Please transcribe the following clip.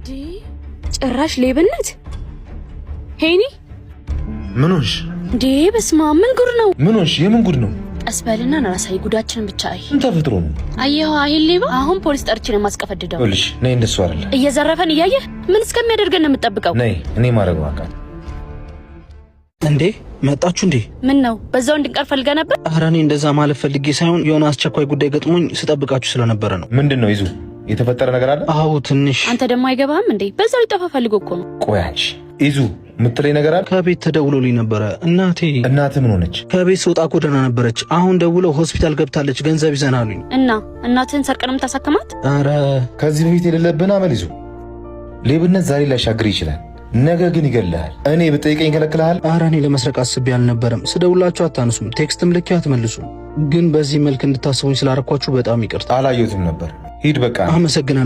ዲ ጭራሽ ሌብነት ሄኒ ምን ሆንሽ? ዲ በስማ ምን ጉድ ነው? ምን ሆንሽ? የምን ጉድ ነው? ቀስበልና ናራሳይ ጉዳችንን ብቻ አይ ምን ተፈጥሮ ነው? አየው አይል ሌባ አሁን ፖሊስ ጠርቼ ነው ማስቀፈድደው። ልሽ ነይ እንደሱ አይደል እየዘረፈን እያየ ምን እስከሚያደርገን ነው የምትጠብቀው? ነይ እኔ ማረግ ዋቃት እንዴ መጣችሁ እንዴ? ምን ነው በዛው እንድንቀር ፈልገ ነበር? ኧረ እኔ እንደዛ ማለት ፈልጌ ሳይሆን የሆነ አስቸኳይ ጉዳይ ገጥሞኝ ስጠብቃችሁ ስለነበረ ነው። ምንድነው ይዙ? የተፈጠረ ነገር አለ? አዎ ትንሽ። አንተ ደግሞ አይገባህም እንዴ? በዛው ሊጠፋ ፈልጎ እኮ ነው። ቆይ አንቺ ይዙ ምትለኝ ነገር አለ? ከቤት ተደውሎልኝ ነበረ። እናቴ ምን ሆነች? ከቤት ስወጣ እኮ ደህና ነበረች። አሁን ደውለው ሆስፒታል ገብታለች ገንዘብ ይዘናሉኝ። እና እናትህን ሰርቀንም ታሳከማት? ኧረ ከዚህ በፊት የሌለብን አመል ይዙ። ሌብነት ዛሬ ሊያሻግር ይችላል፣ ነገ ግን ይገላል። እኔ ብጠይቀኝ ከለክልሃል? ኧረ እኔ ለመስረቅ አስቤ አልነበረም። ስደውላችሁ አታነሱም፣ ቴክስትም ልኬ አትመልሱም። ግን በዚህ መልክ እንድታስቡኝ ስላረኳችሁ በጣም ይቅርታ። አላየሁትም ነበር። ሂድ በቃ። አመሰግናለሁ።